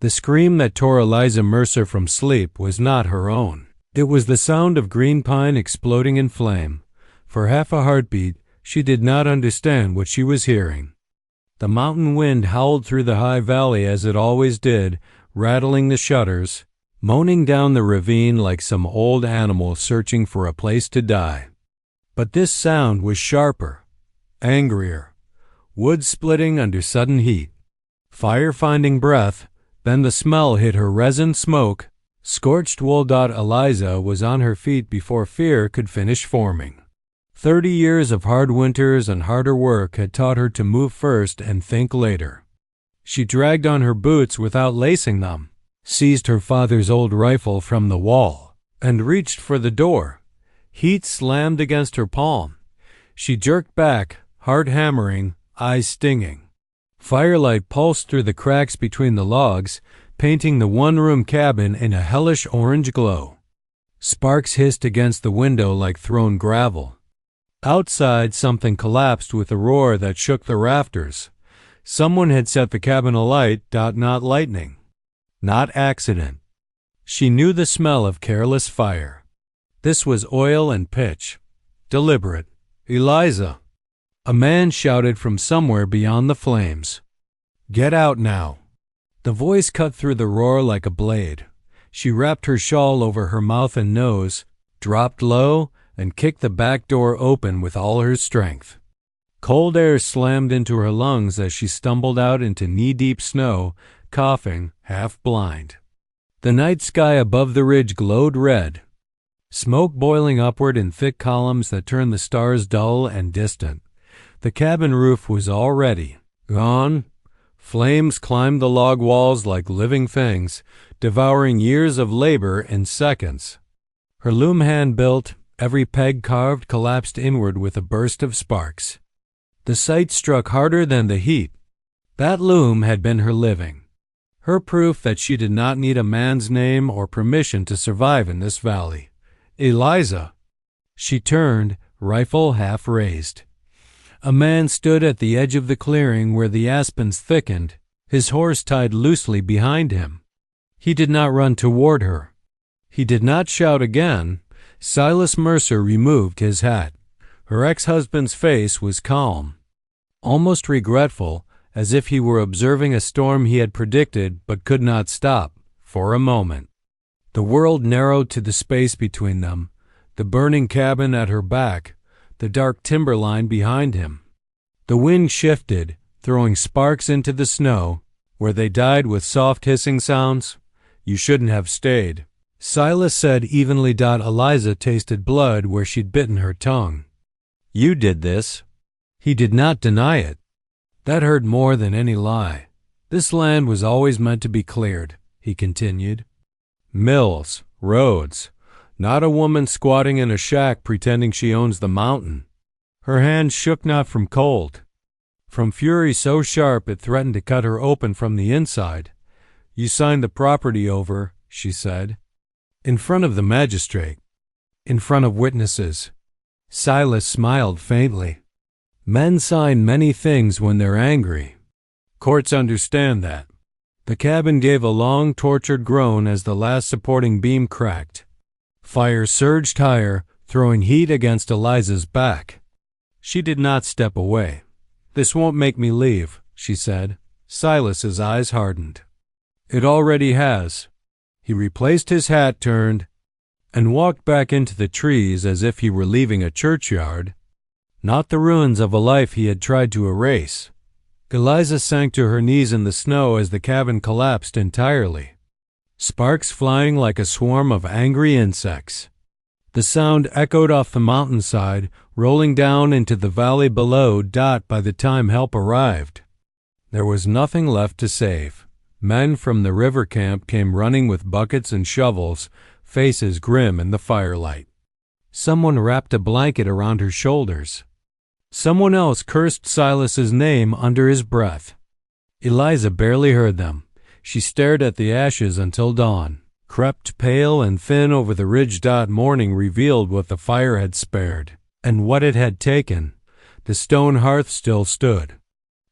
The scream that tore Eliza Mercer from sleep was not her own. It was the sound of green pine exploding in flame. For half a heartbeat, she did not understand what she was hearing. The mountain wind howled through the high valley as it always did, rattling the shutters, moaning down the ravine like some old animal searching for a place to die. But this sound was sharper, angrier, wood splitting under sudden heat, fire finding breath. Then the smell hit her resin smoke. Scorched wool. Eliza was on her feet before fear could finish forming. 30 years of hard winters and harder work had taught her to move first and think later. She dragged on her boots without lacing them, seized her father's old rifle from the wall, and reached for the door. Heat slammed against her palm. She jerked back, heart hammering, eyes stinging. Firelight pulsed through the cracks between the logs, painting the one-room cabin in a hellish orange glow. Sparks hissed against the window like thrown gravel. Outside, something collapsed with a roar that shook the rafters. Someone had set the cabin alight. Not lightning. Not accident. She knew the smell of careless fire. This was oil and pitch. Deliberate. Eliza! A man shouted from somewhere beyond the flames. "Get out now." The voice cut through the roar like a blade. She wrapped her shawl over her mouth and nose, dropped low, and kicked the back door open with all her strength. Cold air slammed into her lungs as she stumbled out into knee-deep snow, coughing, half blind. The night sky above the ridge glowed red, smoke boiling upward in thick columns that turned the stars dull and distant. The cabin roof was already gone. Flames climbed the log walls like living things, devouring years of labor in seconds. Her loom hand-built, every peg carved, collapsed inward with a burst of sparks. The sight struck harder than the heat. That loom had been her living, her proof that she did not need a man's name or permission to survive in this valley. Eliza! She turned, rifle half raised. A man stood at the edge of the clearing where the aspens thickened, his horse tied loosely behind him. He did not run toward her. He did not shout again. Silas Mercer removed his hat. Her ex-husband's face was calm, almost regretful, as if he were observing a storm he had predicted but could not stop, for a moment. The world narrowed to the space between them, the burning cabin at her back, the dark timberline behind him. The wind shifted, throwing sparks into the snow, where they died with soft hissing sounds. "You shouldn't have stayed," Silas said evenly. Eliza tasted blood where she'd bitten her tongue. "You did this." He did not deny it. That hurt more than any lie. "This land was always meant to be cleared," he continued. "Mills, roads. Not a woman squatting in a shack pretending she owns the mountain." Her hand shook not from cold, from fury so sharp it threatened to cut her open from the inside. "You signed the property over," she said. "In front of the magistrate. In front of witnesses." Silas smiled faintly. "Men sign many things when they're angry. Courts understand that." The cabin gave a long, tortured groan as the last supporting beam cracked. Fire surged higher, throwing heat against Eliza's back. She did not step away. "This won't make me leave," she said. Silas's eyes hardened. "It already has." He replaced his hat, turned, and walked back into the trees as if he were leaving a churchyard, not the ruins of a life he had tried to erase. Eliza sank to her knees in the snow as the cabin collapsed entirely, sparks flying like a swarm of angry insects. The sound echoed off the mountainside, rolling down into the valley below. By the time help arrived, there was nothing left to save. Men from the river camp came running with buckets and shovels, faces grim in the firelight. Someone wrapped a blanket around her shoulders. Someone else cursed Silas's name under his breath. Eliza barely heard them. She stared at the ashes until dawn, crept pale and thin over the ridge. Morning revealed what the fire had spared, and what it had taken. The stone hearth still stood,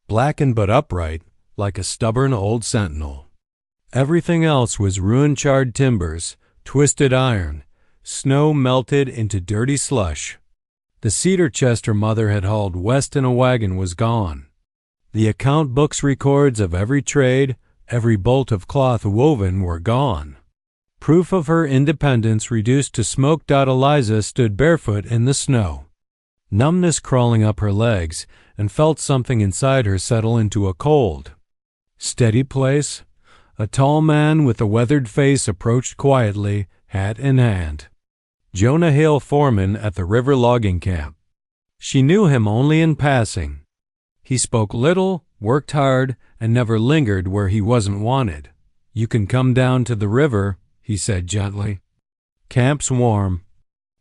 blackened but upright, like a stubborn old sentinel. Everything else was ruin-charred timbers, twisted iron, snow melted into dirty slush. The cedar chest her mother had hauled west in a wagon was gone. The account books' records of every trade, every bolt of cloth woven were gone. Proof of her independence reduced to smoke. Eliza stood barefoot in the snow, numbness crawling up her legs, and felt something inside her settle into a cold, steady place. A tall man with a weathered face approached quietly, hat in hand. Jonah Hale, foreman at the river logging camp. She knew him only in passing. He spoke little, worked hard, and never lingered where he wasn't wanted. "You can come down to the river," he said gently. "Camp's warm.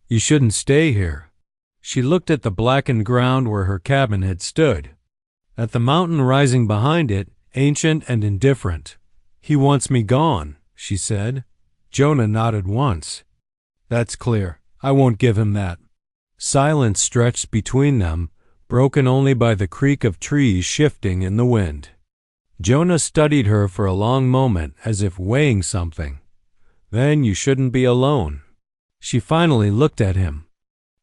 You shouldn't stay here." She looked at the blackened ground where her cabin had stood, at the mountain rising behind it, ancient and indifferent. "He wants me gone," she said. Jonah nodded once. "That's clear. I won't give him that." Silence stretched between them, broken only by the creak of trees shifting in the wind. Jonah studied her for a long moment, as if weighing something. "Then you shouldn't be alone." She finally looked at him.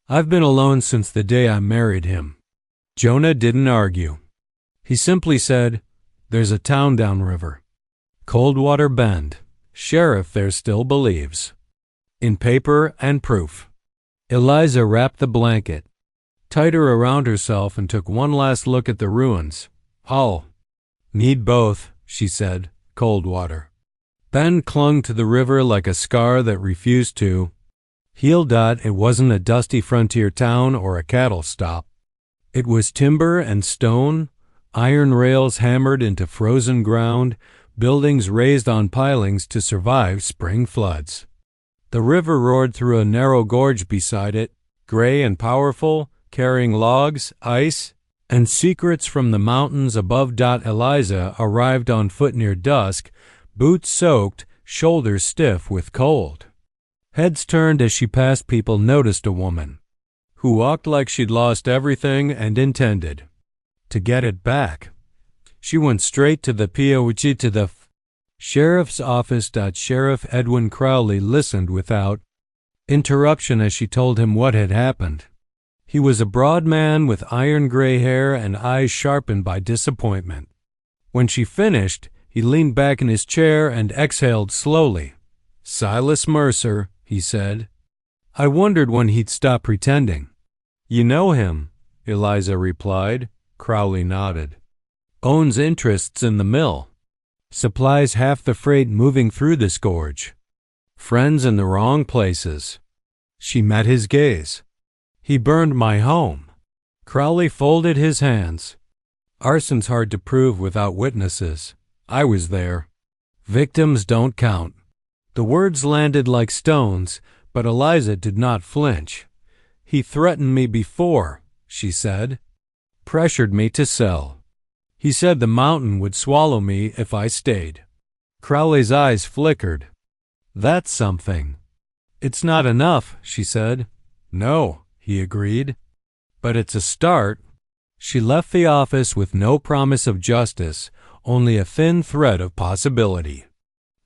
"I've been alone since the day I married him." Jonah didn't argue. He simply said, "There's a town downriver. Coldwater Bend. Sheriff there still believes. In paper and proof." Eliza wrapped the blanket tighter around herself and took one last look at the ruins. "I'll need both," she said. Coldwater Bend clung to the river like a scar that refused to heal. It wasn't a dusty frontier town or a cattle stop. It was timber and stone, iron rails hammered into frozen ground, buildings raised on pilings to survive spring floods. The river roared through a narrow gorge beside it, gray and powerful, carrying logs, ice, and secrets from the mountains above. Eliza arrived on foot near dusk, boots soaked, shoulders stiff with cold. Heads turned as she passed. People noticed a woman who walked like she'd lost everything and intended to get it back. She went straight to the POG to the sheriff's office. Sheriff Edwin Crowley listened without interruption as she told him what had happened. He was a broad man with iron gray hair and eyes sharpened by disappointment. When she finished, he leaned back in his chair and exhaled slowly. "Silas Mercer," he said. I wondered when he'd stop pretending. "You know him," Eliza replied. Crowley nodded. "Owns interests in the mill. Supplies half the freight moving through this gorge. Friends in the wrong places." She met his gaze. "He burned my home." Crowley folded his hands. "Arson's hard to prove without witnesses. I was there. Victims don't count." The words landed like stones, but Eliza did not flinch. "He threatened me before," she said. "Pressured me to sell. He said the mountain would swallow me if I stayed." Crowley's eyes flickered. "That's something." "It's not enough," she said. "No," he agreed. "But it's a start." She left the office with no promise of justice, only a thin thread of possibility.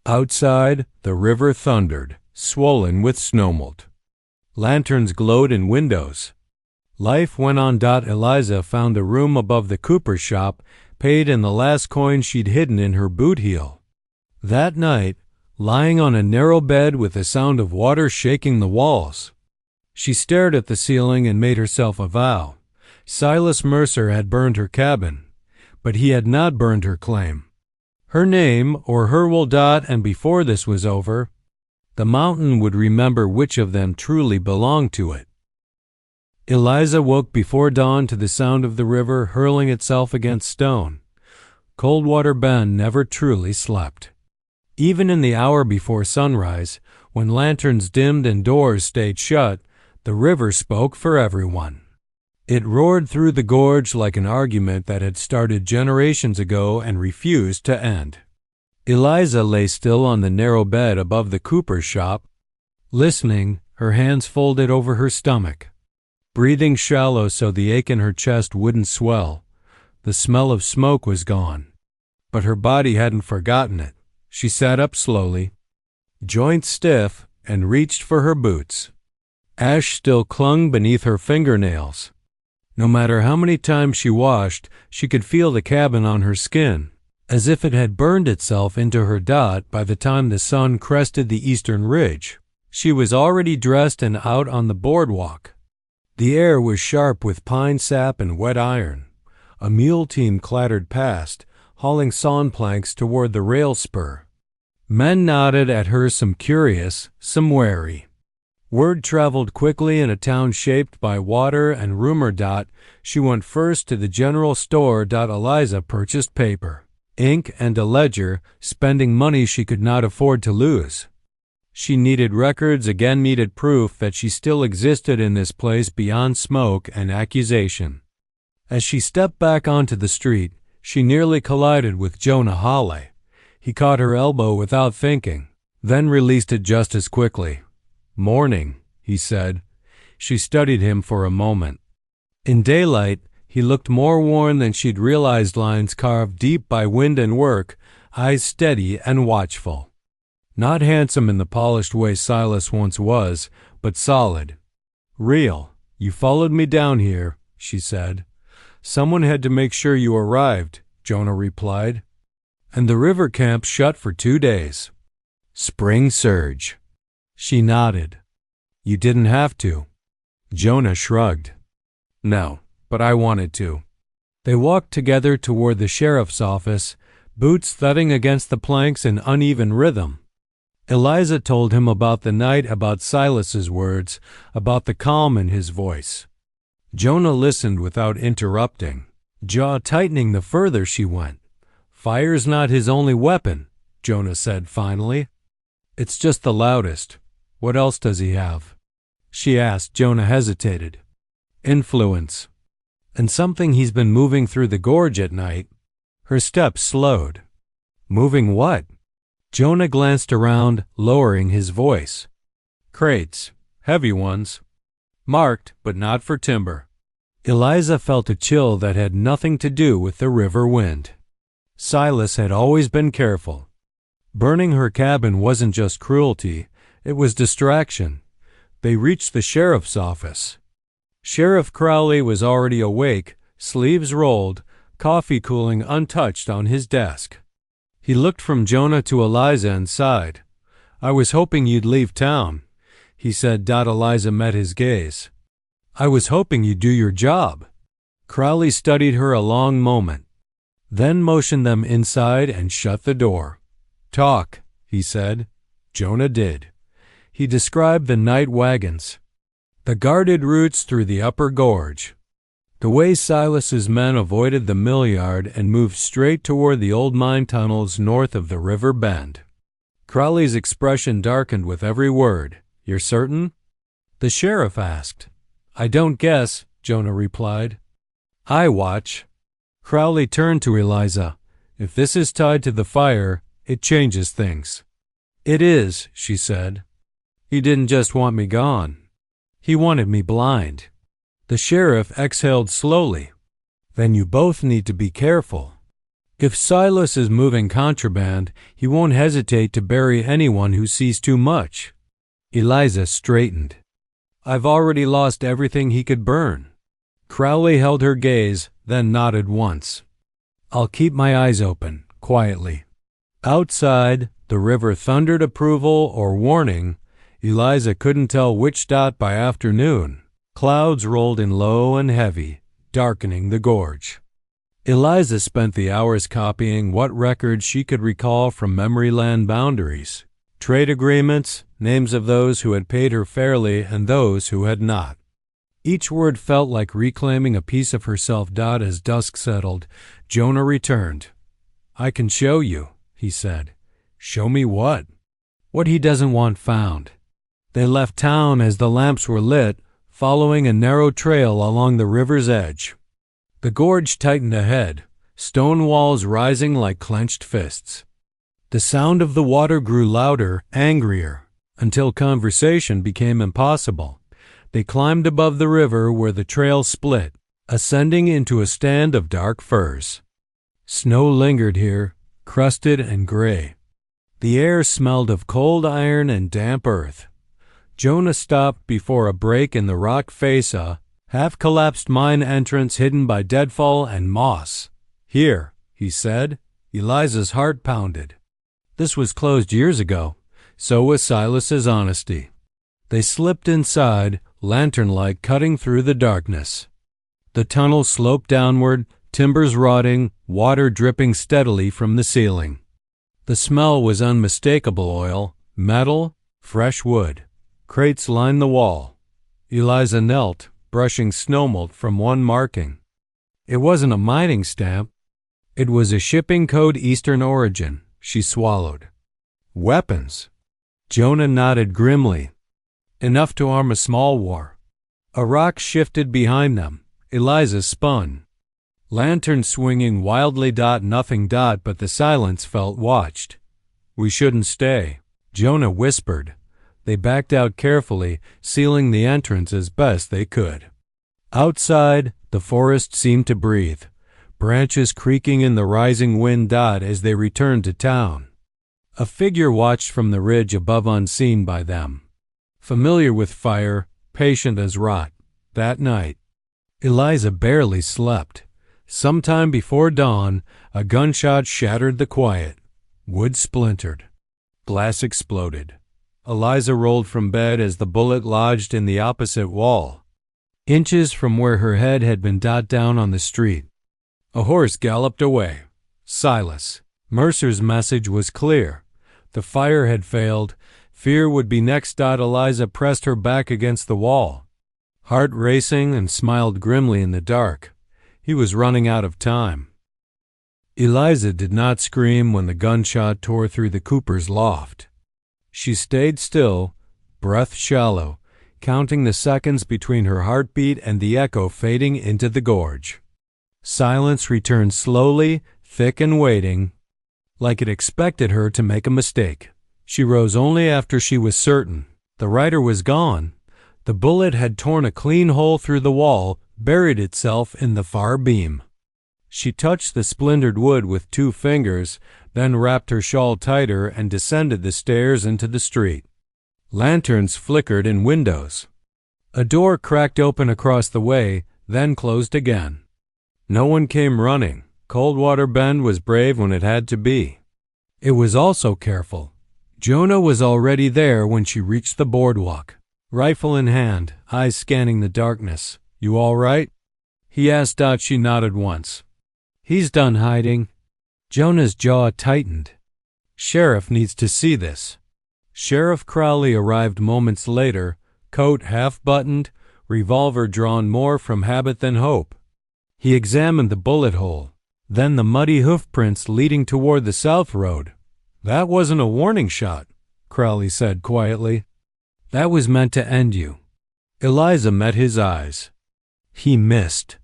Outside, the river thundered, swollen with snowmelt. Lanterns glowed in windows. Life went on. Eliza found a room above the cooper's shop, paid in the last coin she'd hidden in her boot heel. That night, lying on a narrow bed with the sound of water shaking the walls, she stared at the ceiling and made herself a vow. Silas Mercer had burned her cabin, but he had not burned her claim. Her name, or her will. And before this was over, the mountain would remember which of them truly belonged to it. Eliza woke before dawn to the sound of the river hurling itself against stone. Coldwater Bend never truly slept. Even in the hour before sunrise, when lanterns dimmed and doors stayed shut, the river spoke for everyone. It roared through the gorge like an argument that had started generations ago and refused to end. Eliza lay still on the narrow bed above the cooper's shop, listening, her hands folded over her stomach, breathing shallow so the ache in her chest wouldn't swell. The smell of smoke was gone, but her body hadn't forgotten it. She sat up slowly, joints stiff, and reached for her boots. Ash still clung beneath her fingernails. No matter how many times she washed, she could feel the cabin on her skin, as if it had burned itself into her dot by the time the sun crested the eastern ridge. She was already dressed and out on the boardwalk. The air was sharp with pine sap and wet iron. A mule team clattered past, hauling sawn planks toward the rail spur. Men nodded at her, some curious, some wary. Word traveled quickly in a town shaped by water and rumor. She went first to the general store. Eliza purchased paper, ink, and a ledger, spending money she could not afford to lose. She needed records, again needed proof that she still existed in this place beyond smoke and accusation. As she stepped back onto the street, she nearly collided with Jonah Hawley. He caught her elbow without thinking, then released it just as quickly. "Morning," he said. She studied him for a moment. In daylight, he looked more worn than she'd realized, lines carved deep by wind and work, eyes steady and watchful. Not handsome in the polished way Silas once was, but solid. "Real. You followed me down here," she said. "Someone had to make sure you arrived," Jonah replied. "And the river camp shut for 2 days. Spring surge." She nodded. "You didn't have to." Jonah shrugged. "No, but I wanted to." They walked together toward the sheriff's office, boots thudding against the planks in uneven rhythm. Eliza told him about the night, about Silas's words, about the calm in his voice. Jonah listened without interrupting, jaw tightening the further she went. "Fire's not his only weapon," Jonah said finally. "It's just the loudest. What else does he have?" she asked. Jonah hesitated. "Influence. And something he's been moving through the gorge at night." Her steps slowed. "Moving what?" Jonah glanced around, lowering his voice. "Crates. Heavy ones. Marked, but not for timber." Eliza felt a chill that had nothing to do with the river wind. Silas had always been careful. Burning her cabin wasn't just cruelty, it was distraction. They reached the sheriff's office. Sheriff Crowley was already awake, sleeves rolled, coffee cooling untouched on his desk. He looked from Jonah to Eliza and sighed. "I was hoping you'd leave town," he said. Eliza met his gaze. "I was hoping you'd do your job." Crowley studied her a long moment, then motioned them inside and shut the door. "Talk," he said. Jonah did. He described the night wagons, the guarded routes through the upper gorge, the way Silas's men avoided the mill yard and moved straight toward the old mine tunnels north of the river bend. Crowley's expression darkened with every word. "You're certain?" the sheriff asked. "I don't guess," Jonah replied. "I watch." Crowley turned to Eliza. "If this is tied to the fire, it changes things." "It is," she said. "He didn't just want me gone. He wanted me blind." The sheriff exhaled slowly. "Then you both need to be careful. If Silas is moving contraband, he won't hesitate to bury anyone who sees too much." Eliza straightened. "I've already lost everything he could burn." Crowley held her gaze, then nodded once. "I'll keep my eyes open," quietly. Outside, the river thundered approval or warning. Eliza couldn't tell which. By afternoon, clouds rolled in low and heavy, darkening the gorge. Eliza spent the hours copying what records she could recall from memory lane boundaries, trade agreements, names of those who had paid her fairly and those who had not. Each word felt like reclaiming a piece of herself. As dusk settled, Jonah returned. "I can show you," he said. "Show me what?" "What he doesn't want found." They left town as the lamps were lit, following a narrow trail along the river's edge. The gorge tightened ahead, stone walls rising like clenched fists. The sound of the water grew louder, angrier, until conversation became impossible. They climbed above the river where the trail split, ascending into a stand of dark firs. Snow lingered here, crusted and gray. The air smelled of cold iron and damp earth. Jonah stopped before a break in the rock face, a half-collapsed mine entrance hidden by deadfall and moss. "Here," he said. Eliza's heart pounded. This was closed years ago. So was Silas's honesty. They slipped inside, lantern-like, cutting through the darkness. The tunnel sloped downward, timbers rotting, water dripping steadily from the ceiling. The smell was unmistakable: oil, metal, fresh wood. Crates lined the wall. Eliza knelt, brushing snowmelt from one marking. It wasn't a mining stamp. It was a shipping code, Eastern origin. She swallowed. Weapons. Jonah nodded grimly. Enough to arm a small war. A rock shifted behind them. Eliza spun. Lantern swinging wildly. Nothing. But the silence felt watched. "We shouldn't stay," Jonah whispered. They backed out carefully, sealing the entrance as best they could. Outside, the forest seemed to breathe, branches creaking in the rising wind. As they returned to town, a figure watched from the ridge above, unseen by them. Familiar with fire, patient as rot. That night, Eliza barely slept. Sometime before dawn, a gunshot shattered the quiet. Wood splintered. Glass exploded. Eliza rolled from bed as the bullet lodged in the opposite wall, inches from where her head had been. Down on the street, a horse galloped away. Silas. Mercer's message was clear. The fire had failed. Fear would be next. Eliza pressed her back against the wall, heart racing, and smiled grimly in the dark. He was running out of time. Eliza did not scream when the gunshot tore through the cooper's loft. She stayed still, breath shallow, counting the seconds between her heartbeat and the echo fading into the gorge. Silence returned slowly, thick and waiting, like it expected her to make a mistake. She rose only after she was certain. The rider was gone. The bullet had torn a clean hole through the wall, buried itself in the far beam. She touched the splintered wood with 2 fingers, then wrapped her shawl tighter and descended the stairs into the street. Lanterns flickered in windows. A door cracked open across the way, then closed again. No one came running. Coldwater Bend was brave when it had to be. It was also careful. Jonah was already there when she reached the boardwalk, rifle in hand, eyes scanning the darkness. "You all right?" he asked. She nodded once. "He's done hiding." Jonah's jaw tightened. "Sheriff needs to see this." Sheriff Crowley arrived moments later, coat half-buttoned, revolver drawn more from habit than hope. He examined the bullet hole, then the muddy hoofprints leading toward the south road. "That wasn't a warning shot," Crowley said quietly. "That was meant to end you." Eliza met his eyes. He missed.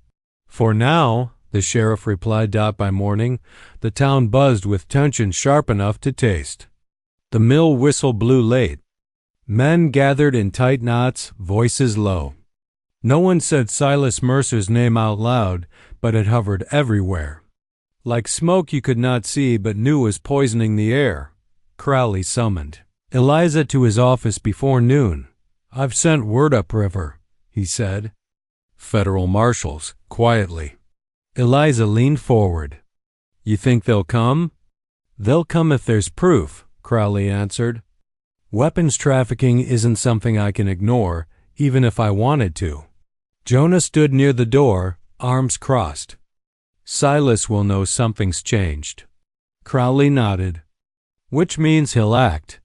"For now," the sheriff replied. By morning, the town buzzed with tension sharp enough to taste. The mill whistle blew late. Men gathered in tight knots, voices low. No one said Silas Mercer's name out loud, but it hovered everywhere. Like smoke you could not see but knew was poisoning the air. Crowley summoned Eliza to his office before noon. "I've sent word upriver," he said. "Federal marshals," quietly. Eliza leaned forward. "You think they'll come?" "They'll come if there's proof," Crowley answered. "Weapons trafficking isn't something I can ignore, even if I wanted to." Jonah stood near the door, arms crossed. "Silas will know something's changed." Crowley nodded. "Which means he'll act."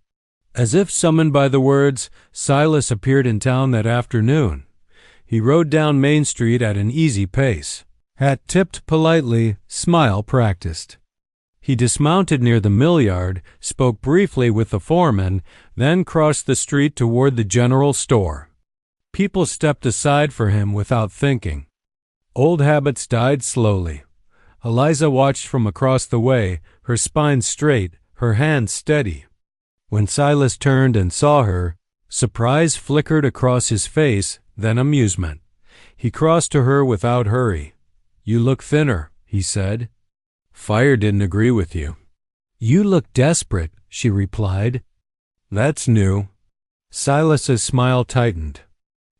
As if summoned by the words, Silas appeared in town that afternoon. He rode down Main Street at an easy pace, hat tipped politely, smile practiced. He dismounted near the mill yard, spoke briefly with the foreman, then crossed the street toward the general store. People stepped aside for him without thinking. Old habits died slowly. Eliza watched from across the way, her spine straight, her hands steady. When Silas turned and saw her, surprise flickered across his face, then amusement. He crossed to her without hurry. "You look thinner," he said. "Fire didn't agree with you." "You look desperate," she replied. That's new. Silas's smile tightened.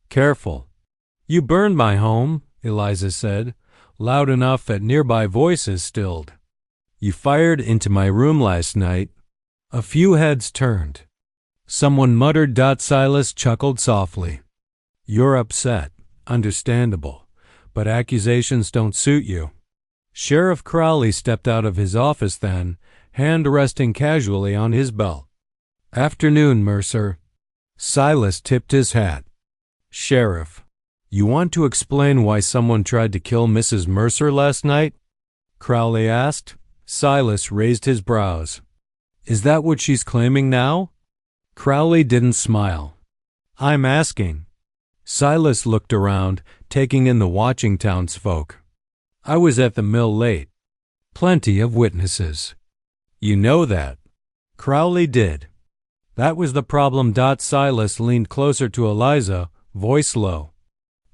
Careful. You burned my home, Eliza said, loud enough that nearby voices stilled. You fired into my room last night. A few heads turned. Someone muttered. Silas chuckled softly. You're upset. Understandable. But accusations don't suit you. Sheriff Crowley stepped out of his office then, hand resting casually on his belt. Afternoon, Mercer. Silas tipped his hat. Sheriff, you want to explain why someone tried to kill Mrs. Mercer last night? Crowley asked. Silas raised his brows. Is that what she's claiming now? Crowley didn't smile. I'm asking. Silas looked around, taking in the watching townsfolk. I was at the mill late. Plenty of witnesses. You know that. Crowley did. That was the problem. Silas leaned closer to Eliza, voice low.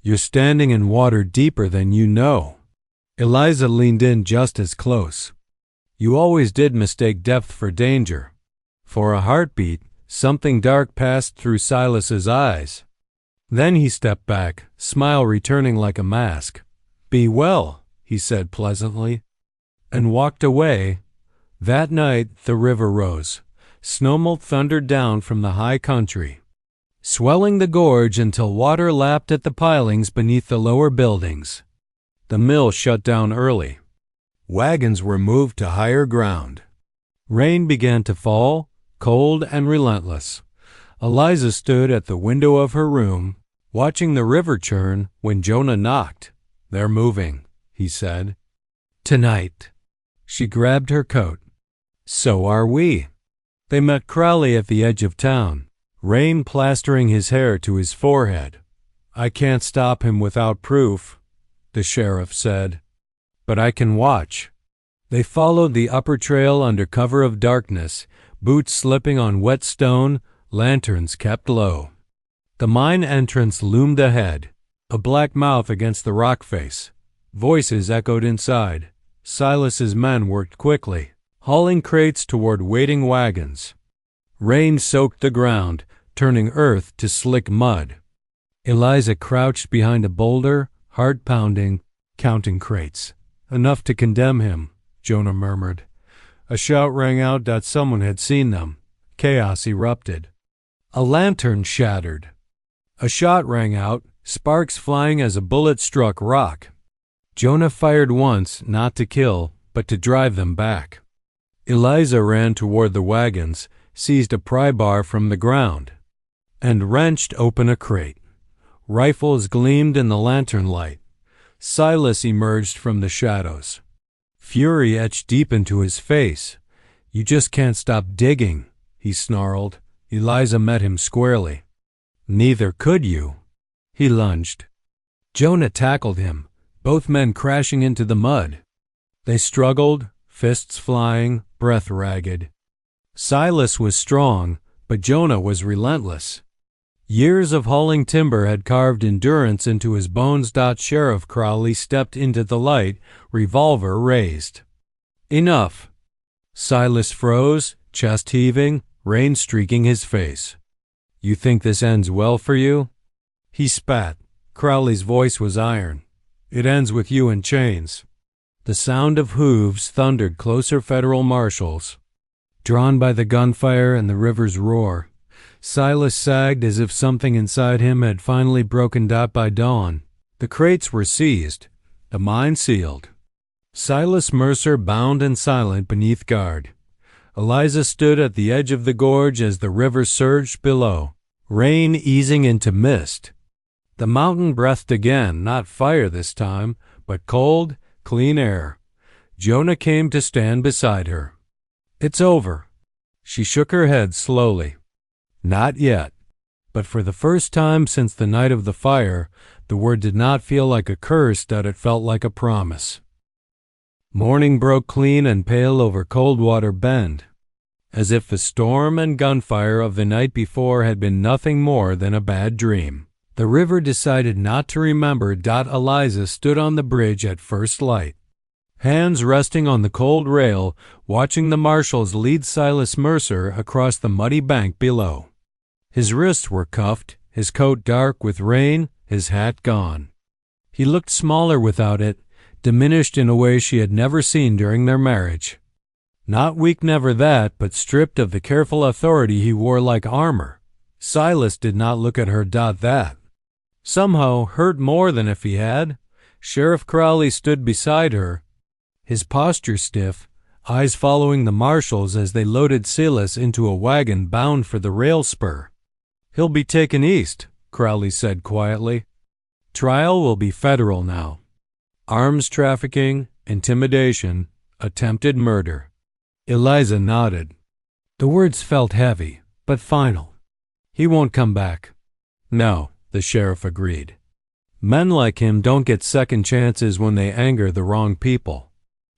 You're standing in water deeper than you know. Eliza leaned in just as close. You always did mistake depth for danger. For a heartbeat, something dark passed through Silas's eyes. Then he stepped back, smile returning like a mask. Be well, he said pleasantly, and walked away. That night the river rose. Snowmelt thundered down from the high country, swelling the gorge until water lapped at the pilings beneath the lower buildings. The mill shut down early. Wagons were moved to higher ground. Rain began to fall, cold and relentless. Eliza stood at the window of her room, watching the river churn when Jonah knocked. They're moving, he said. Tonight. She grabbed her coat. So are we. They met Crowley at the edge of town, rain plastering his hair to his forehead. I can't stop him without proof, the sheriff said. But I can watch. They followed the upper trail under cover of darkness, boots slipping on wet stone, lanterns kept low. The mine entrance loomed ahead, a black mouth against the rock face. Voices echoed inside. Silas's men worked quickly, hauling crates toward waiting wagons. Rain soaked the ground, turning earth to slick mud. Eliza crouched behind a boulder, heart pounding, counting crates. Enough to condemn him, Jonah murmured. A shout rang out that someone had seen them. Chaos erupted. A lantern shattered. A shot rang out, sparks flying as a bullet struck rock. Jonah fired once, not to kill, but to drive them back. Eliza ran toward the wagons, seized a pry bar from the ground, and wrenched open a crate. Rifles gleamed in the lantern light. Silas emerged from the shadows. Fury etched deep into his face. You just can't stop digging, he snarled. Eliza met him squarely. Neither could you. He lunged. Jonah tackled him, both men crashing into the mud. They struggled, fists flying, breath ragged. Silas was strong, but Jonah was relentless. Years of hauling timber had carved endurance into his bones. Sheriff Crowley stepped into the light, revolver raised. Enough. Silas froze, chest heaving, rain streaking his face. You think this ends well for you? He spat. Crowley's voice was iron. It ends with you in chains. The sound of hooves thundered closer. Federal marshals, drawn by the gunfire and the river's roar. Silas sagged as if something inside him had finally broken. By dawn, the crates were seized, the mine sealed. Silas Mercer bound and silent beneath guard. Eliza stood at the edge of the gorge as the river surged below, rain easing into mist. The mountain breathed again, not fire this time, but cold, clean air. Jonah came to stand beside her. It's over. She shook her head slowly. Not yet. But for the first time since the night of the fire, the word did not feel like a curse, that it felt like a promise. Morning broke clean and pale over Coldwater Bend, as if the storm and gunfire of the night before had been nothing more than a bad dream. The river decided not to remember. Eliza stood on the bridge at first light. hands resting on the cold rail, watching the marshals lead Silas Mercer across the muddy bank below. His wrists were cuffed, his coat dark with rain, his hat gone. He looked smaller without it, diminished in a way she had never seen during their marriage. Not weak, never that, but stripped of the careful authority he wore like armor. Silas did not look at her that. Somehow hurt more than if he had. Sheriff Crowley stood beside her, his posture stiff, eyes following the marshals as they loaded Silas into a wagon bound for the rail spur. "He'll be taken east," Crowley said quietly. "Trial will be federal now. Arms trafficking, intimidation, attempted murder." Eliza nodded. The words felt heavy, but final. "He won't come back." "No," the sheriff agreed. "Men like him don't get second chances when they anger the wrong people."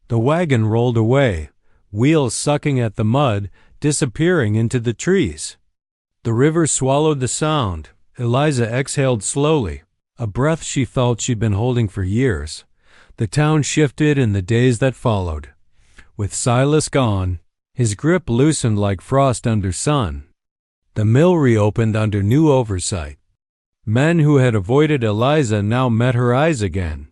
The wagon rolled away, wheels sucking at the mud, disappearing into the trees. The river swallowed the sound. Eliza exhaled slowly, a breath she felt she'd been holding for years. The town shifted in the days that followed. With Silas gone, his grip loosened like frost under sun. The mill reopened under new oversight. Men who had avoided Eliza now met her eyes again.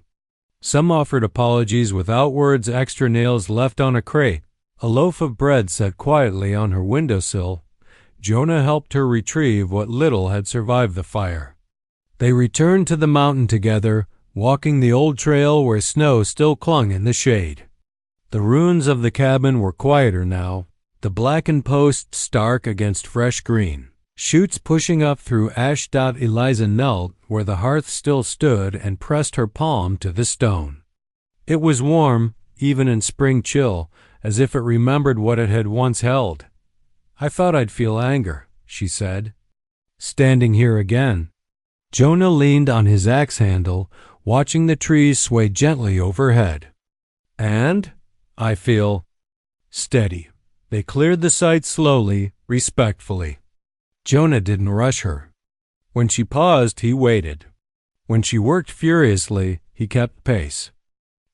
Some offered apologies without words, extra nails left on a crate, a loaf of bread set quietly on her windowsill. Jonah helped her retrieve what little had survived the fire. They returned to the mountain together, walking the old trail where snow still clung in the shade. The ruins of the cabin were quieter now, the blackened posts stark against fresh green. Chutes pushing up through ash. Eliza knelt where the hearth still stood and pressed her palm to the stone. It was warm, even in spring chill, as if it remembered what it had once held. "I thought I'd feel anger," she said. "Standing here again." Jonah leaned on his axe handle, watching the trees sway gently overhead. "And I feel steady." They cleared the site slowly, respectfully. Jonah didn't rush her. When she paused, he waited. When she worked furiously, he kept pace.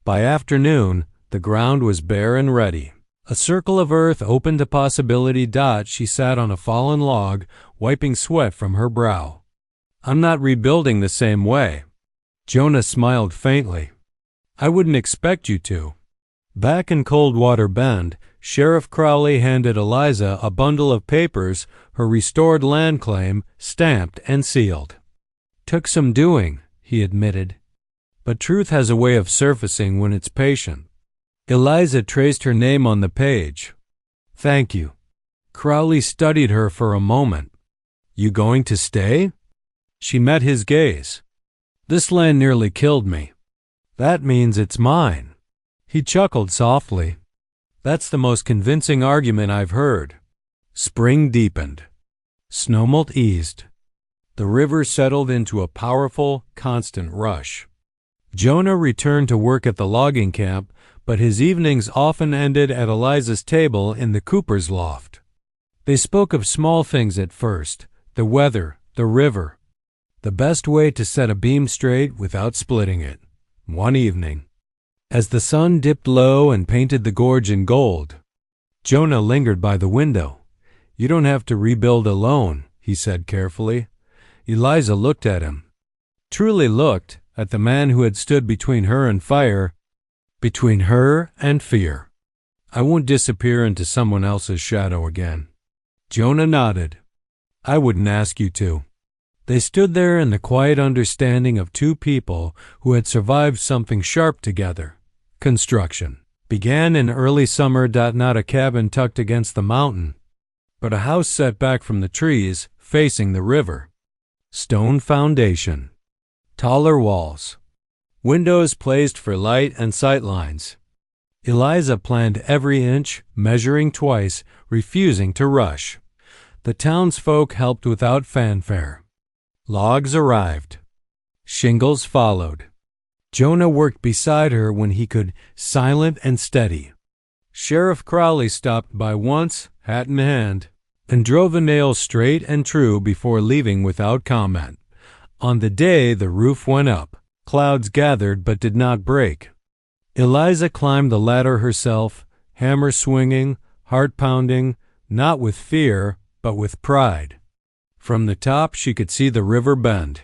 By afternoon, the ground was bare and ready. A circle of earth opened to possibility. She sat on a fallen log, wiping sweat from her brow. "I'm not rebuilding the same way." Jonah smiled faintly. "I wouldn't expect you to." Back in Coldwater Bend, Sheriff Crowley handed Eliza a bundle of papers, her restored land claim, stamped and sealed. "Took some doing," he admitted. "But truth has a way of surfacing when it's patient." Eliza traced her name on the page. "Thank you." Crowley studied her for a moment. "You going to stay?" She met his gaze. "This land nearly killed me." "That means it's mine." He chuckled softly. "That's the most convincing argument I've heard." Spring deepened. Snowmelt eased. The river settled into a powerful, constant rush. Jonah returned to work at the logging camp, but his evenings often ended at Eliza's table in the cooper's loft. They spoke of small things at first: the weather, the river, the best way to set a beam straight without splitting it. One evening, as the sun dipped low and painted the gorge in gold, Jonah lingered by the window. "You don't have to rebuild alone," he said carefully. Eliza looked at him. Truly looked at the man who had stood between her and fire, between her and fear. "I won't disappear into someone else's shadow again." Jonah nodded. "I wouldn't ask you to." They stood there in the quiet understanding of two people who had survived something sharp together. Construction began in early summer. Not a cabin tucked against the mountain, but a house set back from the trees, facing the river. Stone foundation, taller walls, windows placed for light and sightlines. Eliza planned every inch, measuring twice, refusing to rush. The townsfolk helped without fanfare. Logs arrived. Shingles followed. Jonah worked beside her when he could, silent and steady. Sheriff Crowley stopped by once, hat in hand, and drove a nail straight and true before leaving without comment. On the day the roof went up, clouds gathered but did not break. Eliza climbed the ladder herself, hammer swinging, heart pounding, not with fear, but with pride. From the top she could see the river bend.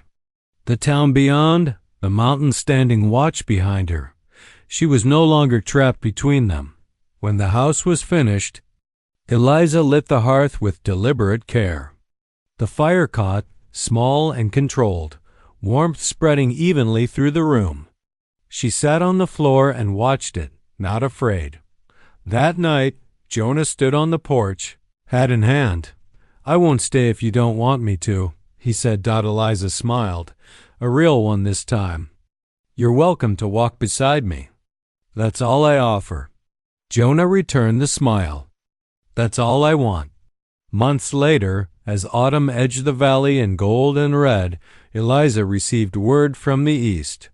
The town beyond, the mountains standing watch behind her. She was no longer trapped between them. When the house was finished, Eliza lit the hearth with deliberate care. The fire caught, small and controlled, warmth spreading evenly through the room. She sat on the floor and watched it, not afraid. That night, Jonah stood on the porch, hat in hand. "I won't stay if you don't want me to," he said. Eliza smiled, a real one this time. "You're welcome to walk beside me. That's all I offer." Jonah returned the smile. "That's all I want." Months later, as autumn edged the valley in gold and red, Eliza received word from the east.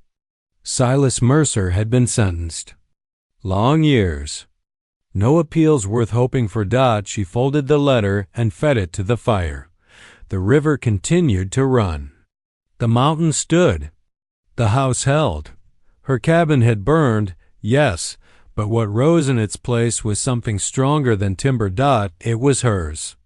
Silas Mercer had been sentenced. Long years. No appeals worth hoping for. She folded the letter and fed it to the fire. The river continued to run. The mountain stood. The house held. Her cabin had burned, yes, but what rose in its place was something stronger than timber. It was hers.